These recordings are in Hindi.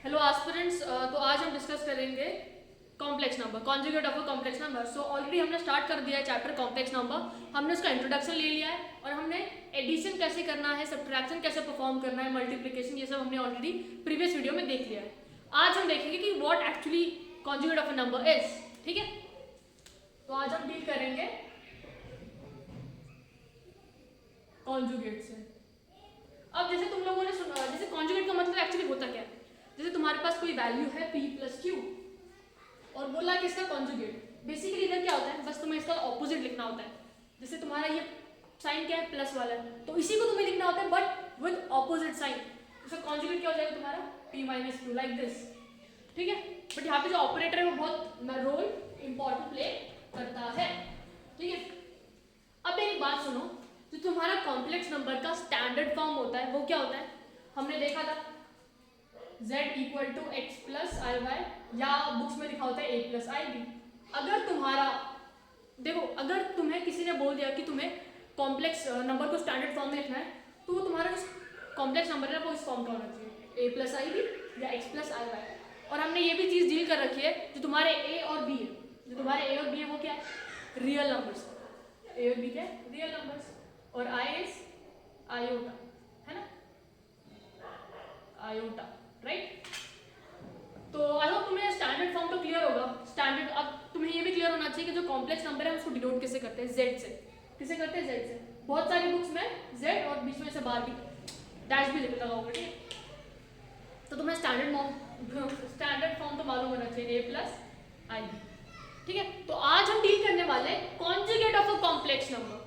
हेलो एस्पिरेंट्स, तो आज हम डिस्कस करेंगे complex number, conjugate of a complex number. So already हमने स्टार्ट कर दिया है चैप्टर कॉम्प्लेक्स नंबर। हमने उसका इंट्रोडक्शन ले लिया है और हमने एडिशन कैसे करना है, सब्ट्रैक्शन कैसे परफॉर्म करना है, मल्टीप्लिकेशन, ये सब हमने ऑलरेडी प्रीवियस वीडियो में देख लिया है। आज हम देखेंगे कि what actually conjugate of a number is. ठीक है, तो आज हम डील करेंगे कॉन्जुगेट से। अब जैसे तुम लोगों ने सुना, जैसे कॉन्जुगेट का मतलब एक्चुअली होता क्या है। जैसे तुम्हारे पास कोई वैल्यू है p प्लस क्यू और बोला कि इसका कॉन्जुगेट, बेसिकली इधर क्या होता है, बस तुम्हें इसका ऑपोजिट लिखना होता है। जैसे तुम्हारा ये साइन क्या है, प्लस वाला है, तो इसी को तुम्हें लिखना होता है बट विद ऑपोजिट साइन। इसका कॉन्जुगेट क्या हो जाएगा तुम्हारा, p minus Q, like this. ठीक है, बट यहाँ पे जो ऑपरेटर है वो बहुत रोल इंपॉर्टेंट प्ले करता है। ठीक है, अब मेरी बात सुनो, जो तुम्हारा कॉम्प्लेक्स नंबर का स्टैंडर्ड फॉर्म होता है वो क्या होता है। हमने देखा था z equal to x plus i y, या बुक्स में लिखा होता है a प्लस आई बी। अगर तुम्हारा देखो, अगर तुम्हें किसी ने बोल दिया कि तुम्हें कॉम्प्लेक्स नंबर को स्टैंडर्ड फॉर्म में लिखना है, तो वो तुम्हारा जो कॉम्प्लेक्स नंबर है वो इस फॉर्म का होना चाहिए, a प्लस आई बी या x प्लस आई वाई। और हमने ये भी चीज़ डील कर रखी है, जो तुम्हारे a और b है, जो तुम्हारे a और b है वो क्या है, रियल नंबर्स। a और b क्या है, रियल नंबर्स। और i इज आयोटा, है ना, आयोटा, राइट। तो आई होप तुम्हें स्टैंडर्ड फॉर्म तो क्लियर होगा। स्टैंडर्ड, अब तुम्हें ये भी क्लियर होना चाहिए कि जो कॉम्प्लेक्स नंबर है उसको डिनोट किससे करते हैं, z से। किससे करते हैं, z से। बहुत सारी बुक्स में z और बीच में से बार भी डैश भी लगा होगा। ठीक है, तो तुम्हें स्टैंडर्ड फॉर्म तो मालूम होना चाहिए, a प्लस आई बी। ठीक है, तो आज हम डील करने वाले conjugate of a complex number,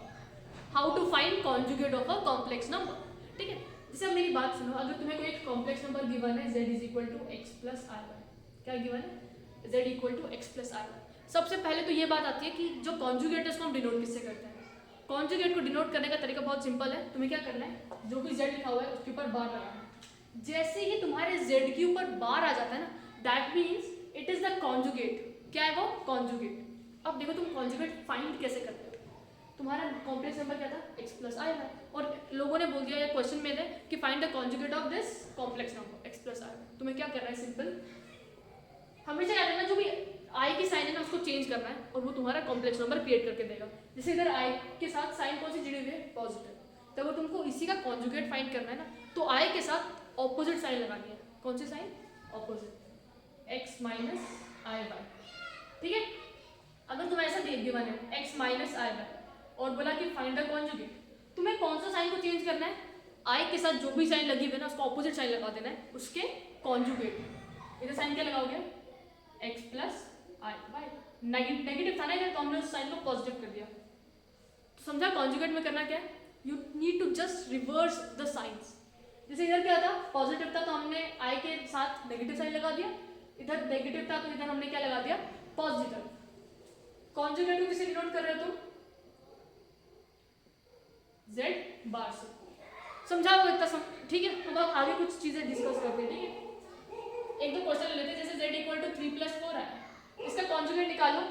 how to find conjugate of a complex number. ठीक है, जैसे अब मेरी बात सुनो, अगर तुम्हें कोई एक कॉम्प्लेक्स नंबर गिवन है z is equal to x plus i y, क्या गिवन है, z equal to x plus i y. सबसे पहले तो ये बात आती है कि जो कॉन्जुगेट है उसको हम डिनोट किससे करते हैं। कॉन्जुगेट को डिनोट करने का तरीका बहुत सिंपल है। तुम्हें क्या करना है, जो भी z लिखा हुआ है उसके ऊपर बार लगाना है। जैसे ही तुम्हारे z के ऊपर बार आ जाता है ना, that means it is the conjugate. क्या है वो, कॉन्जुगेट। अब देखो तुम कॉन्जुगेट फाइंड कैसे करते हो। तुम्हारा कॉम्प्लेक्स नंबर क्या था, x प्लस आई वाई, और लोगों ने बोल दिया या क्वेश्चन में थे कि find the conjugate of this complex number x plus i y. तुम्हें क्या करना है, सिंपल, हमेशा क्या करना है, जो भी i की साइन है ना उसको चेंज करना है और वो तुम्हारा कॉम्प्लेक्स नंबर क्रिएट करके देगा। जैसे इधर i के साथ साइन कौन सी जुड़ी हुई है, पॉजिटिव, तो वो तुमको इसी का कॉन्जुगेट फाइंड करना है ना, तो i के साथ ऑपोजिट साइन लगानी है। कौन सी साइन, ऑपोजिट, x माइनस आई वाई। ठीक है, अगर तुम्हें ऐसा गिवन है x माइनस आई वाई और बोला कि फाइंड द कॉन्जुगेट, तुम्हें कौन सा साइन को चेंज करना है, i के साथ जो भी साइन लगी हुई है ना उसको ऑपोजिट साइन लगा देना है, उसके कॉन्जुगेट। इधर साइन क्या लगाओगे, x plus i Y. Negative था ना इधर, तो हमने उस साइन को पॉजिटिव कर दिया। तो समझा कॉन्जुगेट में करना क्या है, you need to just reverse the science. जैसे इधर क्या था, पॉजिटिव था तो हमने i के साथ नेगेटिव साइन लगा दिया, इधर नेगेटिव था तो इधर हमने क्या लगा दिया, पॉजिटिव। कॉन्जुगेट को किसे डिनोट कर रहे हो तुम, z बार से। समझा वो इतना ठीक है, अब आप आगे कुछ चीजें डिस्कस करते हैं। ठीक है, एक दो क्वेश्चन ले लेते हैं। जैसे z इक्वल टू 3 प्लस 4 है, इसका कॉन्जुगेट निकालो,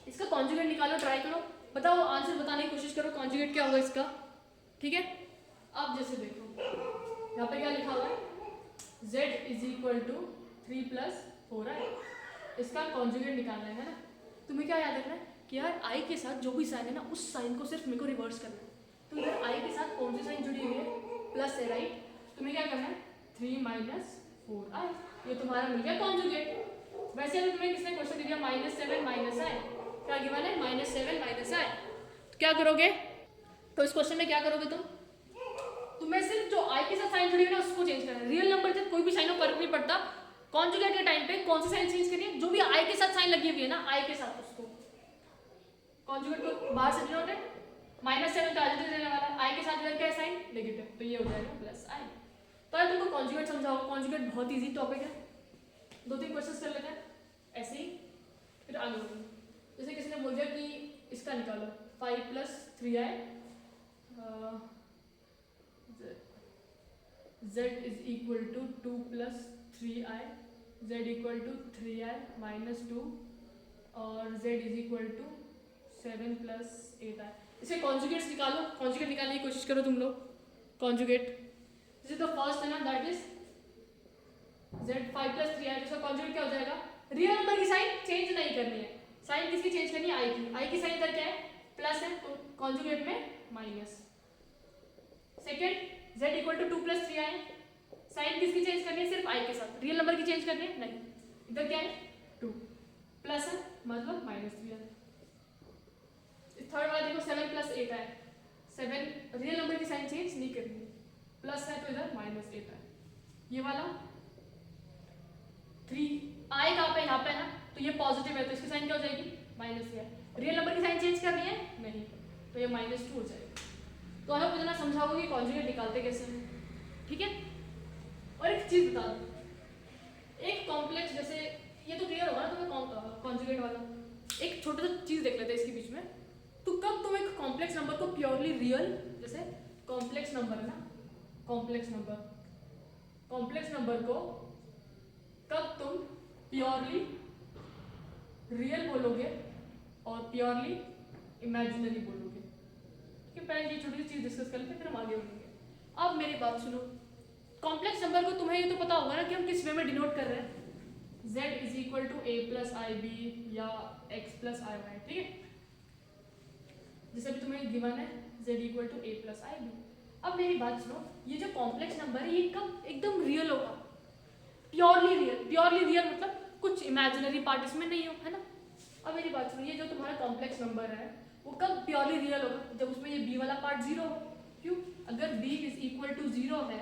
इसका कॉन्जुगेट निकालो, ट्राई करो, बताओ, आंसर बताने की कोशिश करो, कॉन्जुगेट क्या होगा इसका। ठीक है, अब जैसे देखो यहाँ पे क्या लिखा हुआ है, z is equal to 3 plus 4 है, इसका कॉन्जुगेट निकालना है ना। तुम्हें क्या याद रखना है कि यार i के साथ जो भी साइन है ना उस साइन को सिर्फ मेरे को रिवर्स करना है। तो इधर i के साथ कौन सी साइन जुड़ी हुई है, प्लस है, राइट। तुम्हें क्या करना है, 3 माइनस 4i, ये तुम्हारा मिल गया कॉन्जुगेट। वैसे अगर तुम्हें किसने क्वेश्चन दे दिया -7 माइनस i, क्या गिवन है, -7 माइनस i, तो क्या करोगे, तो इस क्वेश्चन में क्या करोगे तुम, तुम्हें सिर्फ जो i के साथ साइन जुड़ी हुई है ना उसको चेंज करना है। रियल नंबर से कोई भी साइन हो फर्क नहीं पड़ता, कॉन्जुगेट के टाइम पे कौन सी साइन चेंज करनी है, जो भी i के साथ साइन लगी हुई है ना, i के साथ उसको कॉन्जुगेट को बाहर से डिनोट है, -7 का आगे देने वाला, i के साथ इधर क्या है साइन, नेगेटिव, तो ये हो जाएगा प्लस i। तो यार तुमको कॉन्जुगेट समझाओ, कॉन्जुगेट बहुत इजी टॉपिक है। दो तीन क्वेश्चंस कर लेते हैं ऐसे ही, फिर आगे बढ़ते हैं। जैसे किसी ने बोल दिया कि इसका निकालो 5 plus 3i, z is equal to 2 plus 3i, z equal to 3i minus 2, और z is equal to 7 plus 8i। इसे कॉन्जुगेट्स निकालो, कॉन्जुगेट निकालने की कोशिश करो तुम लोग। कॉन्जुगेट जैसे तो फर्स्ट है ना, दैट इज z 5+3i, जिसका कॉन्जुगेट क्या हो जाएगा, रियल नंबर की साइन चेंज नहीं करनी है, साइन किसकी चेंज करनी है, i की साइन इधर क्या है, प्लस है, तो कॉन्जुगेट में minus. Second z equal to 2+3i, sign किसकी चेंज करनी है, सिर्फ i के साथ, रियल नंबर की चेंज करनी है नहीं, इधर क्या है 2 प्लस है मतलब -3 है। थर्ड वाला देखो 7+8 है, 7 रियल नंबर की साइन चेंज नहीं करनी है, प्लस है तो इधर -8 है। ये वाला 3 i कहाँ पे, यहाँ पे है ना, तो ये पॉजिटिव है तो इसकी साइन क्या हो जाएगी, माइनस है, रियल नंबर की साइन चेंज करनी है नहीं, तो ये -2 हो जाएगा। तो आप मुझे ना समझाओगे कि कॉन्जुगेट निकालते कैसे हैं, ठीक है। और एक चीज बता दूं, एक कॉम्प्लेक्स, जैसे ये तो क्लियर होगा ना तुम्हें कॉन्जुगेट वाला, एक छोटा सा चीज देख लेते हैं इसके बीच में। तो कब तुम एक कॉम्प्लेक्स नंबर को प्योरली रियल, जैसे कॉम्प्लेक्स नंबर है ना, कॉम्प्लेक्स नंबर को कब तुम प्योरली रियल बोलोगे और प्योरली इमेजिनरी बोलोगे, कि पहले ये छोटी सी चीज डिस्कस कर लेते हैं फिर हम आगे बढ़ेंगे। अब मेरी बात सुनो, कॉम्प्लेक्स नंबर को तुम्हें ये तो पता होगा ना कि हम किस वे में डिनोट कर रहे हैं, z is equal to a+ib या x+iy, ठीक है, जैसे भी तुम्हें गिवन है z इक्वल टू a+ib। अब मेरी बात सुनो, ये जो कॉम्प्लेक्स नंबर है ये कब एकदम रियल होगा, प्योरली रियल मतलब कुछ इमेजिनरी पार्ट इसमें नहीं हो, है ना। अब मेरी बात सुनो, ये जो तुम्हारा कॉम्प्लेक्स नंबर है वो कब प्योरली रियल होगा, जब उसमें ये b वाला पार्ट 0 हो। क्यों, अगर b इज इक्वल टू 0 है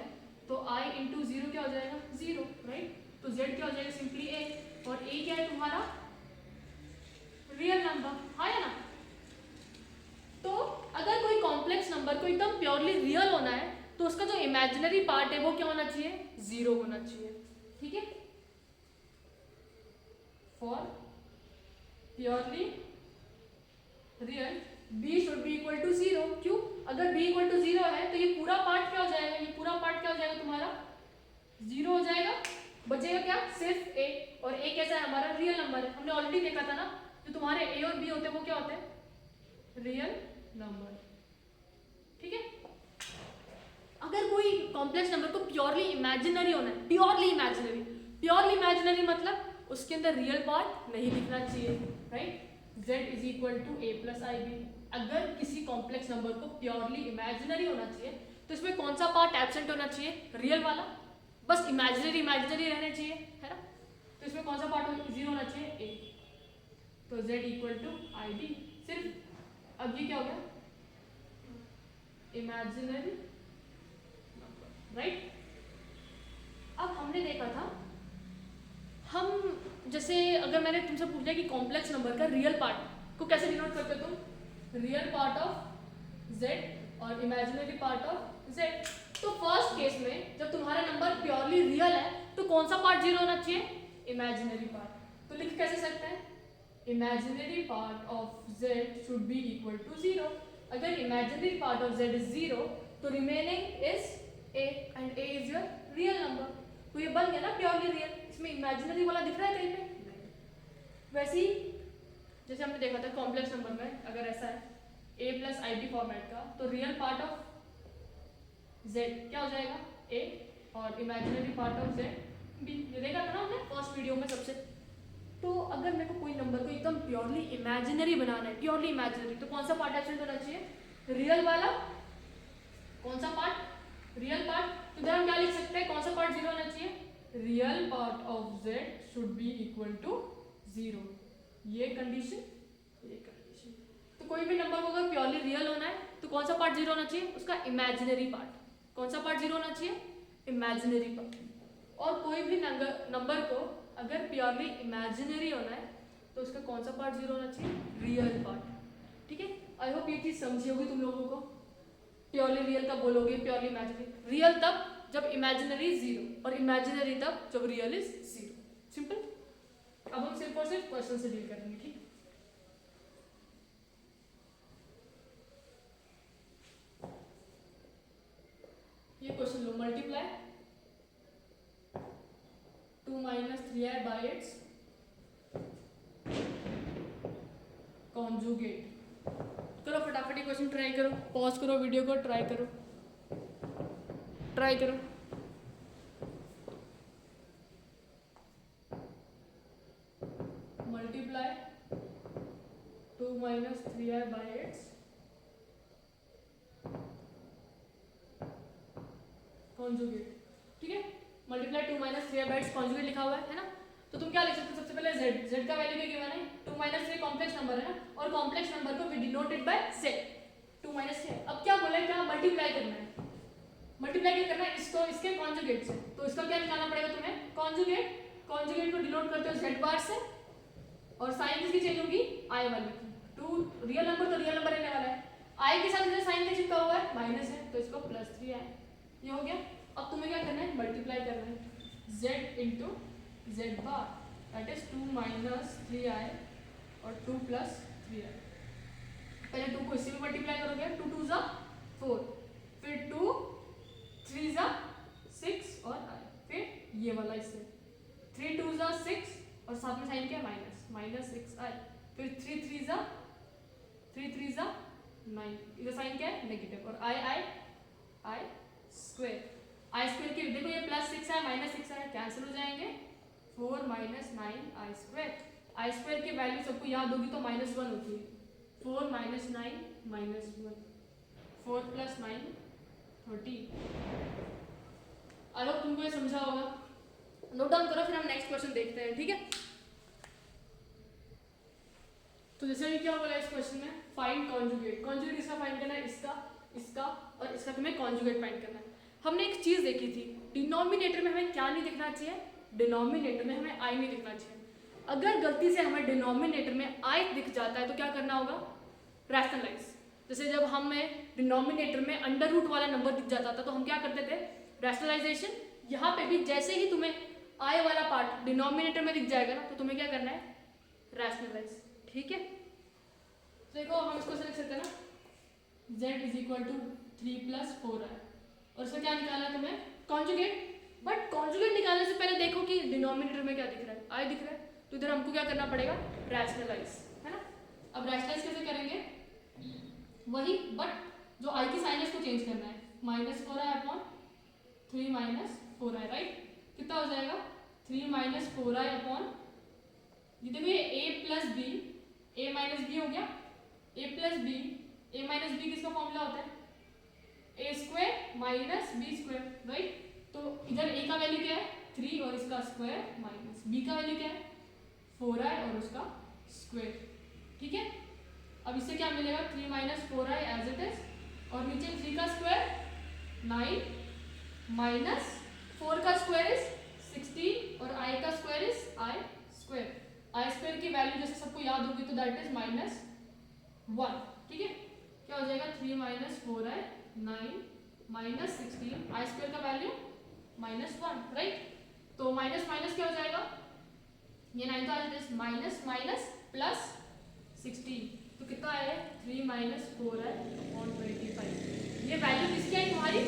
तो i इंटू 0 क्या हो जाएगा, 0, राइट। तो z क्या हो जाएगा, सिंपली a, और a क्या है तुम्हारा, रियल नंबर, हाँ या ना। तो अगर कोई कॉम्प्लेक्स नंबर को एकदम प्योरली रियल होना है तो उसका जो इमेजिनरी पार्ट है वो क्या होना चाहिए, 0 होना चाहिए, ठीक है। For purely real b should be equal to 0। क्यों, अगर b इक्वल टू 0 है तो ये पूरा पार्ट क्या हो जाएगा, ये पूरा पार्ट क्या हो जाएगा तुम्हारा, 0 हो जाएगा, बचेगा क्या, सिर्फ a, और a कैसा है, हमारा रियल नंबर है। हमने ऑलरेडी देखा था ना, जो तुम्हारे a और b होते हैं वो क्या होते हैं, रियल नंबर, ठीक है। अगर कोई कॉम्प्लेक्स नंबर को प्योरली इमेजिनरी होना है, प्योरली इमेजिनरी मतलब उसके अंदर रियल पार्ट नहीं दिखना चाहिए, right. z is equal to a+ib, अगर किसी कॉम्प्लेक्स नंबर को प्योरली इमेजिनरी होना चाहिए तो इसमें कौन सा पार्ट एब्सेंट होना चाहिए, रियल वाला, बस इमेजिनरी रहने चाहिए, है ना। तो इसमें कौन सा पार्ट 0 होना चाहिए, a, तो z इक्वल टू ib, सिर्फ अब ये क्या हो गया, इमेजिनरी नंबर, राइट। अब हमने देखा था, हम जैसे अगर मैंने तुमसे पूछा कि कॉम्प्लेक्स नंबर का रियल पार्ट को कैसे डिनोट करते हो तुम, रियल पार्ट ऑफ z और इमेजिनरी पार्ट ऑफ z। तो फर्स्ट केस में जब तुम्हारा नंबर प्योरली रियल है तो कौन सा पार्ट 0 होना चाहिए, इमेजिनरी पार्ट। तो लिख कैसे सकते हैं, imaginary part of z should be equal to 0। अगर imaginary part of z is 0 तो remaining is a and a is your real number. तो ये बन गया ना प्योरली रियल, इसमें इमेजिनरी वाला दिख रहा है कहीं पे, वैसे ही जैसे हमने देखा था कॉम्प्लेक्स नंबर में अगर ऐसा है a+ib फॉर्मेट का, तो रियल पार्ट ऑफ z क्या हो जाएगा, a, और imaginary part of z b। ये देखा था ना हमने फर्स्ट वीडियो में सबसे। तो अगर मेरे को कोई नंबर को एकदम प्योरली इमेजिनरी बनाना है, प्योरली इमेजिनरी, तो कौन सा पार्ट एब्सेंट होना चाहिए, रियल वाला, कौन सा पार्ट, रियल पार्ट। तो इधर हम क्या लिख सकते हैं, कौन सा पार्ट 0 होना चाहिए, real part of z should be equal to 0। ये कंडीशन, ये कंडीशन। तो कोई भी नंबर को अगर प्योरली रियल होना है तो कौन सा पार्ट 0 होना चाहिए, उसका इमेजिनरी पार्ट। कौन सा पार्ट 0 होना चाहिए, इमेजिनरी पार्ट। और कोई भी नंबर को अगर प्योरली इमेजिनरी होना है तो उसका कौन सा पार्ट 0 होना चाहिए, रियल पार्ट, ठीक है। आई होप ये चीज समझी होगी तुम लोगों को। प्योरली रियल कब बोलोगे, प्योरली इमेजिनरी, रियल तब जब इमेजिनरी 0 और इमेजिनरी तब जब रियल इज 0। सिंपल। अब हम सिर्फ और सिर्फ क्वेश्चन से डील करेंगे, ठीक। ये question low, multiply 2 - 3i bye it's conjugate. करो फटाफट ये क्वेश्चन ट्राई करो, पॉज करो वीडियो को, ट्राई करो। Minus three I by its conjugate, ठीक है, multiply two minus three I by its conjugate लिखा हुआ है ना। तो तुम क्या लिख सकते हो, सबसे पहले z, z का वैल्यू क्या गिवन है, two minus three complex number है ना, और कॉम्प्लेक्स नंबर को we denoted by z, two minus three. अब क्या बोला है, क्या मल्टीप्लाई करना है, मल्टीप्लाई क्या करना है इसको इसके कॉन्जुगेट से, तो इसका क्या निकालना पड़ेगा तुम्हें, कॉन्जुगेट, कॉन्जुगेट को डिनोट करते हो z बार से, और साइन किसकी चेंज होगी, i वाली की, टू रियल नंबर तो रियल नंबर रहने वाला है, i के साथ इधर साइन क्या चिपका हुआ है, माइनस है, तो इसको प्लस थ्री आई, ये हो गया। अब तुम्हें क्या करना है, मल्टीप्लाई करना है z इंटू जेड बार, that is two minus three i और टू प्लस थ्री आई। पहले टू को इससे भी मल्टीप्लाई करोगे, टू टू जा फोर, फिर टू थ्री जा सिक्स और आई, फिर ये वाला इससे थ्री टू जा सिक्स और साथ में साइन क्या माइनस, माइनस सिक्स आई, फिर थ्री थ्री जा नाइन, इधर साइन क्या है नेगेटिव, और आई आई आई स्क्वायर, आई स्क्वायर की देखो ये प्लस सिक्स है माइनस सिक्स है कैंसिल हो जाएंगे, four minus nine I square, i square की वैल्यू सबको याद होगी तो माइनस वन होती है, four minus nine minus one, four plus nine 13। I hope तुमको ये समझा होगा, नोट डाउन करो, फिर हम नेक्स्ट क्वेश्चन देखते हैं, ठीक है। तो जैसे कि क्या बोला इस क्वेश्चन में, फाइंड कॉन्जुगेट, कॉन्जुगेट इसका फाइंड करना है, इसका इसका और इसका तुम्हें कॉन्जुगेट फाइंड करना है। हमने एक चीज देखी थी, डिनोमिनेटर में हमें क्या नहीं दिखना चाहिए, डिनोमिनेटर में हमें आई नहीं दिखना चाहिए। अगर गलती से हमें डिनोमिनेटर में आई दिख जाता है तो क्या करना होगा, रैशनलाइज। जैसे जब हमें डिनोमिनेटर में अंडर रूट वाला नंबर दिख जाता था तो हम क्या करते थे, रैशनलाइजेशन। यहाँ पे भी जैसे ही तुम्हें आई वाला पार्ट डिनोमिनेटर में दिख जाएगा ना तो तुम्हें क्या करना है, रैशनलाइज, ठीक है। तो देखो हम इसको लिख सकते हैं ना, z is equal to three plus four i, और इसका क्या निकालना है तुम्हें, कॉन्जुगेट। बट कॉन्जुगेट निकालने से पहले देखो कि डिनोमिनेटर में क्या दिख रहा है, आई दिख रहा है, तो इधर हमको क्या करना पड़ेगा, रैशनलाइज, है ना। अब रैशनलाइज कैसे करेंगे, वही, बट जो आई की साइन है उसको चेंज करना है, minus four i upon three minus four i, right, कितना हो जाएगा, three minus four i upon, ये देखो ये a plus B, A minus B हो गया, a plus B, A minus B किसका फॉर्मूला होता है, ए square minus B square, right. तो इधर a का वैल्यू क्या है, थ्री, और इसका स्क्वायर माइनस b का वैल्यू क्या है, फोर आई और उसका स्क्वायर, ठीक है। अब इससे क्या मिलेगा, three minus four i as it is, और नीचे थ्री का स्क्वायर नाइन, माइनस फोर का स्क्वायर इज 16 और आई का square is i square. I square की वैल्यू जैसे सबको याद होगी तो दैट इज माइनस वन, ठीक है। क्या हो जाएगा, three minus four I nine minus 16, I square का वैल्यू माइनस वन, राइट। तो माइनस माइनस क्या हो जाएगा, ये नाइन था, माइनस माइनस प्लस 16, तो कितना आया, three minus four i upon 25। ये वैल्यू किसकी आई, तुम्हारी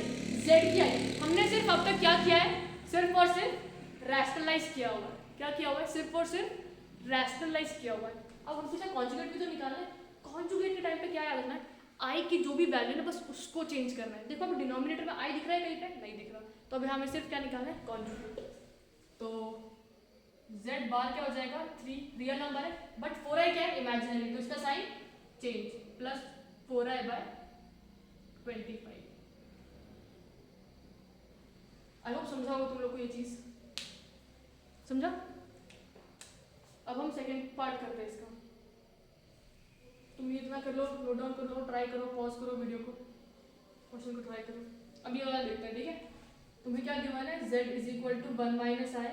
z की आई। हमने सिर्फ अब तक क्या किया है, सिर्फ और सिर्फ रैशनलाइज किया हुआ है, क्या किया हुआ है, सिर्फ और सिर्फ रैशनलाइज किया हुआ है। अब हम सोचा कॉन्जुगेट भी तो निकालना है, कॉन्जुगेट के टाइम पे क्या याद रखना है, आई की जो भी वैल्यू है बस उसको चेंज करना है। देखो अब डिनोमिनेटर में आई दिख रहा है, कहीं पे नहीं दिख रहा, तो अभी हमें सिर्फ क्या निकालना है, कॉन्जुगेट। तो z बार क्या हो जाएगा, थ्री रियल नंबर है, बट फोर आई क्या है, इमेजिनरी, तो इसका sign change, plus four i by 25। I hope समझा होगा तुम लोग को ये चीज, समझा। अब हम सेकेंड पार्ट करते हैं इसका, तुम ये इतना कर लो, नोट डाउन कर लो, ट्राई करो, पॉज करो वीडियो को, क्वेश्चन को ट्राई करो। अब ये वाला देखते हैं, ठीक है। तुम्हें क्या गिवन है, z is equal to one minus i,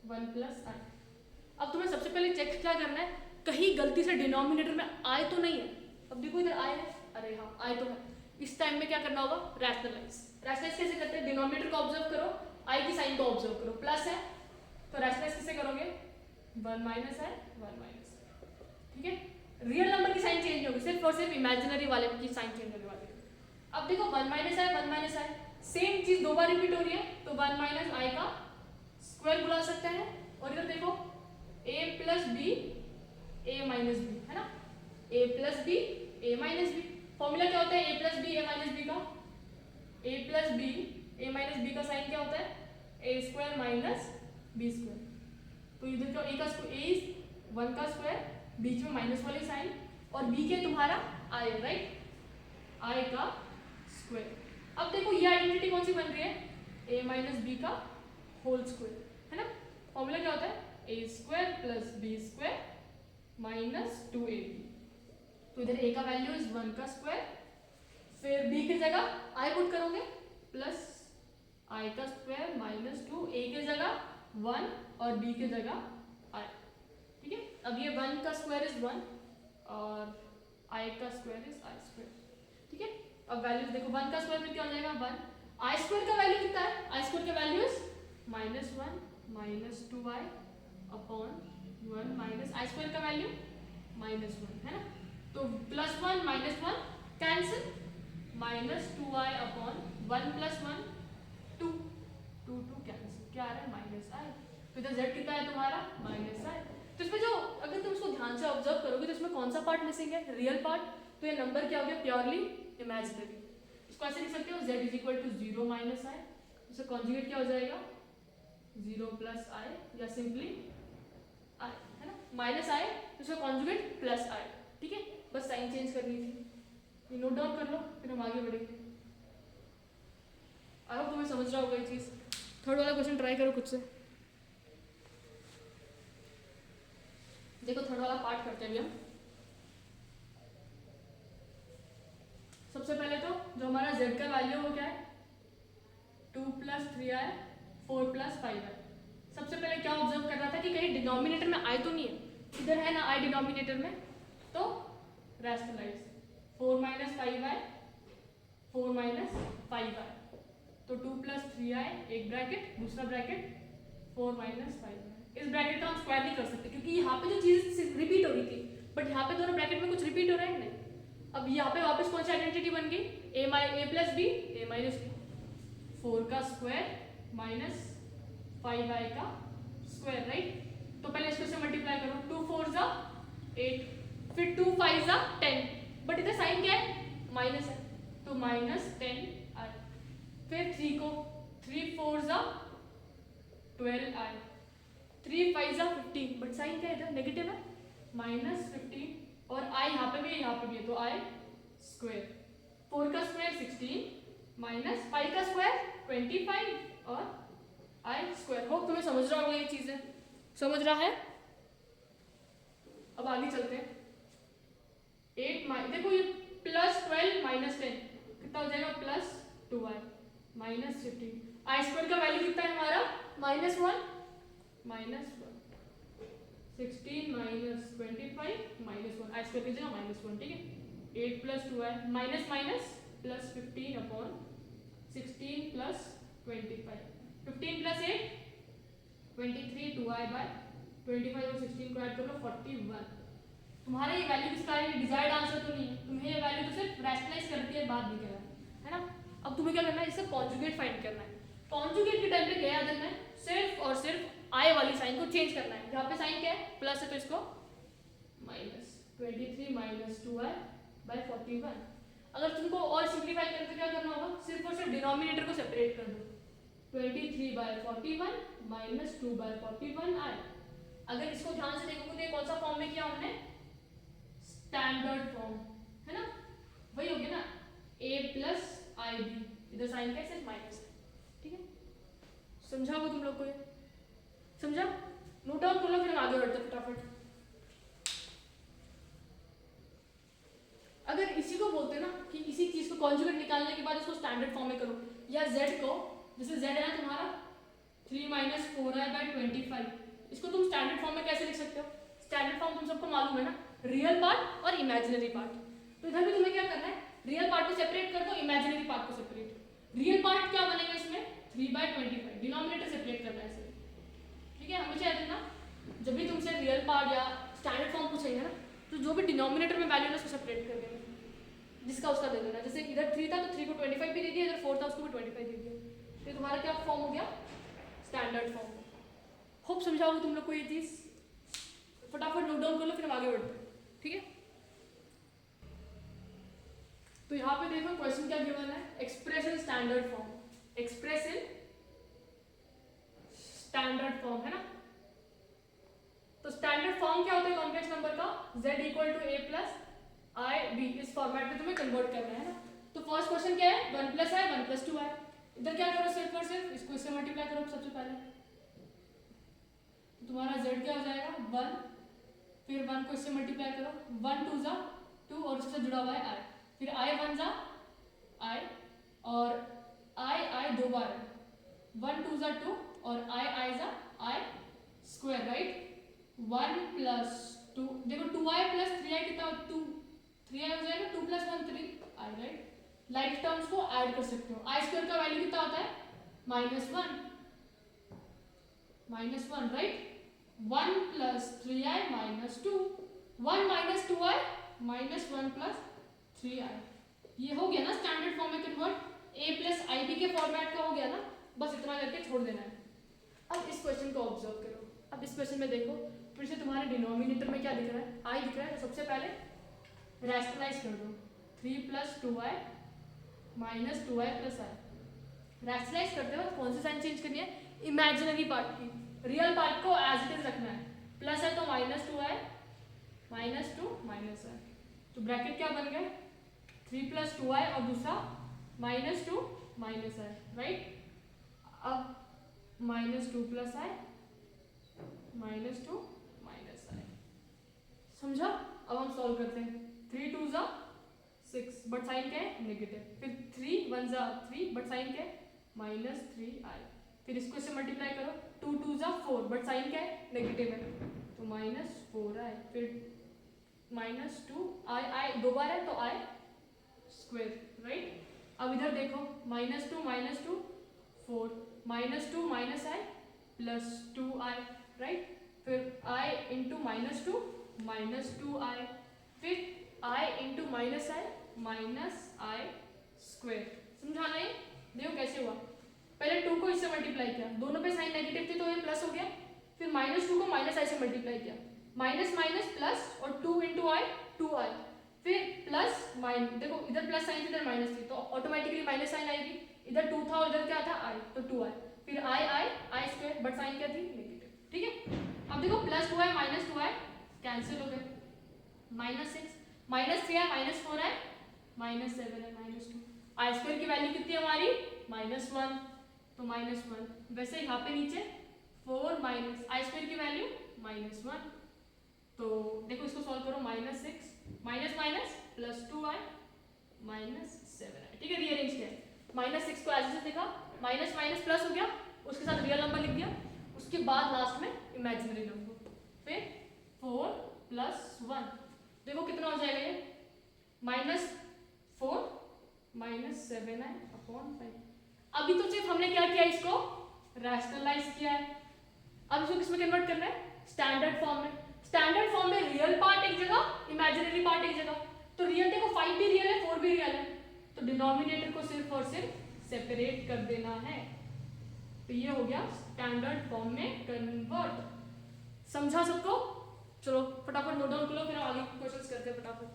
one plus i. अब तुम्हें सबसे पहले चेक क्या करना है, कहीं गलती से डिनोमिनेटर में आई तो नहीं है। अब देखो इधर आई है, अरे हाँ आई तो है। इस टाइम में क्या करना होगा, रैशनलाइज। रैशनलाइज कैसे करते हैं, डिनोमिनेटर को ऑब्जर्व करो, आई की साइन को ऑब्जर्व करो, प्लस है तो रैशनलाइज किससे करोगे, one minus i one minus, ठीक है। रियल नंबर की साइन चेंज होगी, सिर्फ और सिर्फ इमेजिनरी वाले की साइन चेंज होने वाली है। अब देखो वन माइनस आई, सेम चीज दो बार रिपीट हो रही है, तो वन माइनस आई का स्क्वायर बुला सकते हैं। और इधर देखो a plus B A minus b, है ना, a plus B A minus b. Formula क्या होता है, a plus B A minus b का, a plus B A minus b का साइन क्या होता है, ए स्क्वायर माइनस बी स्क्वायर। तो इधर क्या, ए का स्क्वायर, ए वन का स्क्वायर, बीच में माइनस वाली साइन, और b के तुम्हारा i, राइट, i का स्क्वायर। अब देखो ये आइडेंटिटी कौन सी बन रही है, a माइनस बी का होल स्क्वायर, है ना। फॉर्मूला क्या होता है, a square plus b square minus 2ab। तो इधर a का वैल्यू इज 1 का स्क्वायर, फिर b की जगह i पुट करोगे प्लस i का स्क्वायर माइनस 2, a की जगह 1 और b की जगह i, ठीक है। अब ये 1 का स्क्वायर इज 1 और i का स्क्वायर इज i स्क्वायर, ठीक है। अब वैल्यूज देखो, 1 का स्क्वायर फिर क्या हो जाएगा 1, i स्क्वायर का वैल्यू कितना है, i स्क्वायर का value is minus 1 minus 2i upon 1 minus i square का वैल्यू माइनस 1, है ना। तो plus 1 minus 1 cancel, minus 2i upon 1 plus 1 2, 2 2 cancel, क्या आ रहा है माइनस i। तो इधर z कितना है तुम्हारा माइनस i। तो इसमें जो अगर तुम इसको ध्यान से ऑब्जर्व करोगे तो इसमें कौन सा पार्ट मिसिंग है, रियल पार्ट। तो ये नंबर क्या हो गया, प्योरली इमेजिनरी। इसको ऐसे लिख सकते हो z is equal to 0 minus i, इसका कॉन्जुगेट क्या हो जाएगा 0 प्लस i या सिंपली i, है ना। माइनस i तो इसका कॉन्जुगेट प्लस i, ठीक है। बस साइन चेंज करनी थी, ये नोट डाउन कर लो फिर हम आगे बढ़ेंगे। आई होप तुम्हें समझ रहा होगा ये चीज़। थर्ड वाला क्वेश्चन ट्राई करो खुद से। देखो थर्ड वाला पार्ट करते हैं अभी हम। सबसे पहले तो जो हमारा z का वैल्यू हो क्या है 2 प्लस 3i 4 प्लस 5i। सबसे पहले क्या ऑब्जर्व कर रहा था कि कहीं डिनोमिनेटर में i तो नहीं है, इधर है ना i डिनोमिनेटर में, तो rationalise 4 minus 5i 4 minus 5i, तो 2 प्लस 3i एक ब्रैकेट, दूसरा ब्रैकेट 4 माइनस 5i। इस ब्रैकेट का हम स्क्वायर नहीं कर सकते क्योंकि यहाँ पे जो चीज़ रिपीट हो रही थी, बट यहाँ पे दोनों ब्रैकेट में कुछ रिपीट हो रहा है नहीं। अब यहाँ पे वापस कौन सी आइडेंटिटी बन गई, a plus b a minus b, 4 का स्क्वायर माइनस 5i का स्क्वायर, राइट। तो पहले इसको से मल्टीप्लाई करो, 2 4 जा 8, फिर 2 5 जा 10, बट इधर साइन क्या है माइनस है, तो माइनस 10i। फिर 3 को 3 4 जा 12i, 3 5 जा 15, बट साइन क्या है इधर नेगेटिव है, माइनस 15, और i यहाँ पे भी है यहाँ पे भी है, तो i स्क्वायर, 4 का स्क्वायर 16 माइनस 5 का स्क्वायर 25 और i स्क्वायर। होप तुम्हें समझ रहा होगा ये चीजें, समझ रहा है। अब आगे चलते हैं। 8 देखो ये प्लस 12 माइनस 10 कितना हो जाएगा plus 2i minus 15। i square का वैल्यू कितना है हमारा minus 1 minus 16 minus 25 minus 1, i square की जगह माइनस 1, ठीक है। 8 plus 2i minus minus plus 15 upon 16 plus 25, 15 plus 8 23, 2i by 25 और 16 को ऐड कर लो 41। तुम्हारा ये वैल्यू किसका है, डिजायर्ड आंसर तो नहीं है, तुम्हें ये वैल्यू तो सिर्फ रैशनलाइज करती है, बात नहीं करना है ना। अब तुम्हें क्या करना है, इससे कॉन्जुगेट फाइंड करना है। कॉन्जुगेट के टाइम पे क्या याद रखना है, सिर्फ और सिर्फ i वाली साइन को चेंज करना है। यहाँ पे साइन क्या है प्लस है, तो इसको माइनस 23 माइनस 2i बाय 41। अगर तुमको और सिंप्लीफाई करके क्या करना होगा, सिर्फ और सिर्फ डिनोमिनेटर को सेपरेट कर दो, 23 बाय 41 माइनस 2 बाय 41i। अगर इसको ध्यान से देखोगे तो कौन सा फॉर्म में किया हमने, स्टैंडर्ड फॉर्म, है ना, वही हो गया ना, a प्लस आई बी, इधर साइन का सिर्फ माइनस है, ठीक है। समझा वो तुम लोग को, ये समझा, नोट डाउन कर लो फिर आगे बढ़ते फटाफट। अगर इसी को बोलते ना कि इसी चीज को कॉन्जुगेट निकालने के बाद इसको स्टैंडर्ड फॉर्म में करो, या z को, जैसे z है ना तुम्हारा 3 माइनस 4i बाय 25, इसको तुम स्टैंडर्ड फॉर्म में कैसे लिख सकते हो, स्टैंडर्ड फॉर्म तुम सबको मालूम है ना, रियल पार्ट और इमेजिनरी पार्ट। तो इधर भी तुम्हें क्या करना है, रियल पार्ट को सेपरेट कर दो, इमेजिनरी पार्ट को सेपरेट। रियल पार्ट क्या बनेगा इसमें 3 बाय 25, डिनोमिनेटर सेपरेट करना है इसे, ठीक है। हमेशा याद रखना जब भी तुमसे रियल पार्ट या स्टैंडर्ड फॉर्म पूछेंगे ना, तो जो भी डिनोमिनेटर में वैल्यू है उसको सेपरेट कर देना, जिसका उसका दे देना। जैसे इधर 3 था तो 3 को 25 भी दे दिया, इधर 4 था उसको भी 25 दे दिया। तो तुम्हारा क्या फॉर्म हो गया, स्टैंडर्ड फॉर्म। होप समझाओगे तुम लोग को ये चीज, फटाफट नोट डाउन कर लो फिर हम आगे बढ़ते हैं, ठीक है। तो यहाँ पे देखो क्वेश्चन क्या गिवन है, express in standard form, express in standard form, है ना। तो स्टैंडर्ड फॉर्म क्या होता है कॉम्प्लेक्स नंबर का, z equal to a plus i b इस फॉर्मेट में तुम्हें कन्वर्ट करना है ना। तो फर्स्ट क्वेश्चन क्या है, 1 प्लस आई 1 प्लस 2 आई। इधर क्या करो, सिर्फ और सिर्फ इसको इससे मल्टीप्लाई करो सबसे पहले। तो तुम्हारा z क्या हो जाएगा 1, फिर 1 को इससे मल्टीप्लाई करो, 1 2 जा 2 और उससे जुड़ा हुआ है i, फिर i 1 जा i और i दो बार है, 1 2 जा 2 और i जा i स्क्वायर, राइट। 1 प्लस 2 देखो 2i प्लस 3i कितना 2 3i हो जाएगा, 2 plus 1 3i, right. Like terms को ऐड कर सकते हो। आई स्क्वायर का वैल्यू कितना होता है -1 right. 1 plus 3i minus 2, 1 minus 2i minus 1 plus 3i। ये हो गया ना स्टैंडर्ड फॉर्म में convert, a plus i b के फॉर्मेट का हो गया ना, बस इतना करके छोड़ देना है। अब इस क्वेश्चन को ऑब्जर्व करो। अब इस क्वेश्चन में देखो फिर से तुम्हारे डिनोमिनेटर में क्या दिख रहा है, i दिख रहा है। तो सबसे पहले रैशनलाइज कर दो, 3 plus 2i minus 2i plus i. Rationalise करते वक्त कौन सी साइन चेंज करनी है, इमेजिनरी पार्ट की, रियल पार्ट को एज इट इज रखना है। प्लस है तो -2i माइनस 2 माइनस आई, तो ब्रैकेट क्या बन गया 3 प्लस 2i और दूसरा -2 माइनस आई, राइट। अब -2 प्लस आई -2 माइनस आई, समझा। अब हम सॉल्व करते हैं, 3 2 जा 6 बट साइन क्या है नेगेटिव, फिर 3 1 जा 3 बट साइन क्या है -3i, फिर इसको इससे मल्टीप्लाई करो, 2 2 जा 4 बट साइन क्या है नेगेटिव है, तो -4i, फिर -2i दो बार है तो i स्क्वायर, राइट। अब इधर देखो -2 4 -2 माइनस आई प्लस 2i, राइट। फिर i इंटू -2 -2i, फिर i into -i minus I square, समझा नहीं। देखो कैसे हुआ, पहले 2 को इससे मल्टीप्लाई किया, दोनों पे साइन नेगेटिव थी तो ये प्लस हो गया, फिर -2 को -i से मल्टीप्लाई किया, माइनस माइनस प्लस और 2 इंटू आई 2i, फिर प्लस माइनस, देखो इधर प्लस साइन थी इधर माइनस थी तो ऑटोमेटिकली माइनस साइन आएगी, इधर 2 था और इधर क्या था i, तो 2i, फिर i स्क्वायर बट साइन क्या थी नेगेटिव, ठीक है। अब देखो plus 2i minus 2i cancel हो गए, -6 -3i -4i -7i -2, आई स्क्वायर की वैल्यू कितनी है हमारी -1, तो -1, वैसे यहाँ पे नीचे 4 माइनस आई स्क्वायर की वैल्यू -1, तो देखो इसको सॉल्व करो, -6 minus minus plus 2i -7i, ठीक है। रीअरेंज किया, -6 को ऐसे लिखा, माइनस माइनस प्लस हो गया, उसके साथ रियल नंबर लिख दिया, उसके बाद लास्ट में इमेजिनरी नंबर, फिर 4 प्लस 1, देखो कितना हो जाएगा ये -4 -7i अपॉन 5। अभी तो सिर्फ हमने क्या किया, इसको रैशनलाइज किया है। अब इसको किसमें कन्वर्ट करना है, स्टैंडर्ड फॉर्म में। स्टैंडर्ड फॉर्म में रियल पार्ट एक जगह, इमेजिनरी पार्ट एक जगह, तो रियल देखो 5 भी रियल है 4 भी रियल है, तो डिनोमिनेटर को सिर्फ और सिर्फ सेपरेट कर देना है, तो ये हो गया स्टैंडर्ड फॉर्म में कन्वर्ट। समझा सबको, चलो फटाफट नोट डाउन करो, फिर हम आगे क्वेश्चंस करते हैं फटाफट।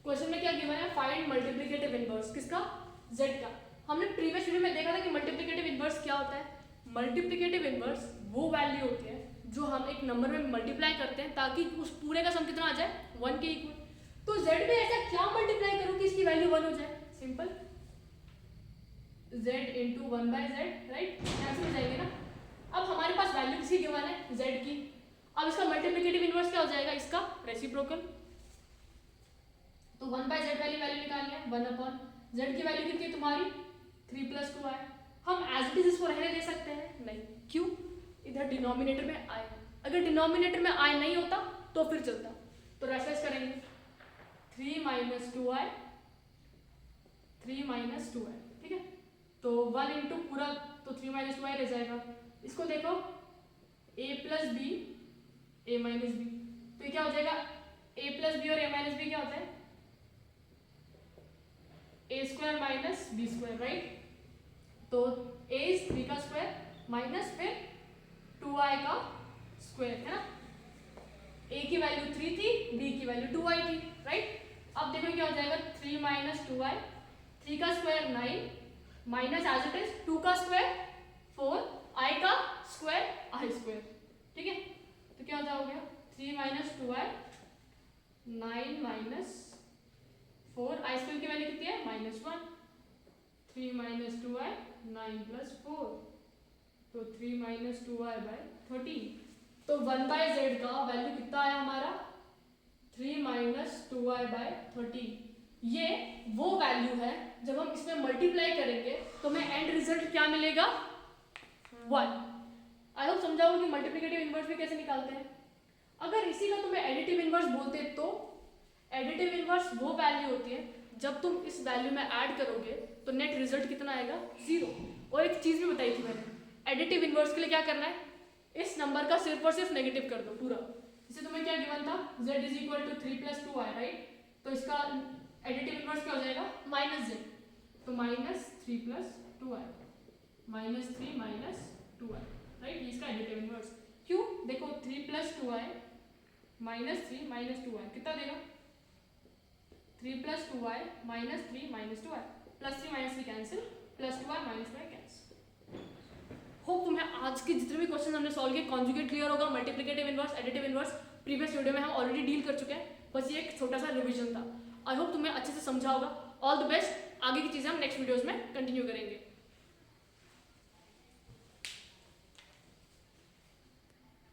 क्वेश्चन में क्या गिवन है, फाइंड मल्टीप्लिकेटिव इनवर्स, किसका, z का। हमने प्रीवियस वीडियो में देखा था कि मल्टीप्लिकेटिव इनवर्स क्या होता है। मल्टीप्लिकेटिव इनवर्स वो वैल्यू होती है जो हम एक नंबर में मल्टीप्लाई करते हैं ताकि उस पूरे का सम कितना आ जाए 1 के इक्वल। तो z में ऐसा क्या मल्टीप्लाई करूं कि इसकी वैल्यू 1 हो जाए, simple z into 1/z, right, cancel हो जाएंगे ना। अब हमारे पास वैल्यू किसकी गिवन है, z की। अब इसका मल्टीप्लिकेटिव इनवर्स क्या हो जाएगा, इसका रेसिप्रोकल। तो 1/z वाली वैल्यू निकालनी है, 1/z की वैल्यू कितनी है तुम्हारी 3 + 2i। हम एज इट इज इसको रहने दे सकते हैं, नहीं, क्यों, इधर डिनोमिनेटर में i, अगर डिनोमिनेटर में i नहीं होता तो फिर चलता, तो रेफरेंस करेंगे 3 - 2i 3 - 2i, ठीक है। तो 1 इंटू पूरा, तो 3 - 2i रह जाएगा। इसको देखो a + b a - b, तो ये क्या हो जाएगा, a + b और a - b क्या होता है, a² - b², राइट। तो a इज 3 का स्क्वायर माइनस फिर 2i का स्क्वायर, है ना। a की वैल्यू 3 थी, b की वैल्यू 2i थी, राइट। अब देखो क्या हो जाएगा 3 - 2i, 3 का square 9 minus as it is 2 का स्क्वायर 4, i का स्क्वायर i², ठीक है। तो क्या हो गया 3 माइनस 2i 9 माइनस 4, आई स्क्वायर की वैल्यू कितनी है -1, 3 माइनस 2i 9 प्लस 4, तो 3 माइनस 2i बाय 13। तो 1/z का वैल्यू कितना आया हमारा 3 माइनस 2i बाय 13। ये वो वैल्यू है जब हम इसमें मल्टीप्लाई करेंगे तो हमें एंड रिजल्ट क्या मिलेगा 1। आई होप समझाओ कि मल्टीप्लिकेटिव इनवर्स भी कैसे निकालते हैं। अगर इसी का तुम्हें एडिटिव इनवर्स बोलते तो एडिटिव इनवर्स वो वैल्यू होती है जब तुम इस वैल्यू में ऐड करोगे तो नेट रिजल्ट कितना आएगा 0। और एक चीज भी बताई थी मैंने, एडिटिव इनवर्स के लिए क्या करना है, इस नंबर का सिर्फ और सिर्फ नेगेटिव कर दो पूरा। जैसे तुम्हें क्या गिवन था z is equal to 3 plus 2i, right, तो इसका एडिटिव इनवर्स क्या हो जाएगा -z, तो -3 plus 2i, -3 minus 2i, right, ये इसका एडिटिव इनवर्स। क्यों, देखो 3 प्लस 2i -3 माइनस 2i कितना देगा 3 plus 2i -3 minus 2i, plus 3 minus 3 cancel, plus 2i minus 2i cancel. Hope तुम्हें आज के जितने भी क्वेश्चन हमने सॉल्व किए कॉन्जुगेट क्लियर होगा, multiplicative inverse, additive inverse previous video में हम ऑलरेडी डील कर चुके हैं, बस ये एक छोटा सा रिवीजन था। आई होप तुम्हें अच्छे से समझा होगा। ऑल द बेस्ट, आगे की चीज़ें हम नेक्स्ट वीडियोस में कंटिन्यू करेंगे।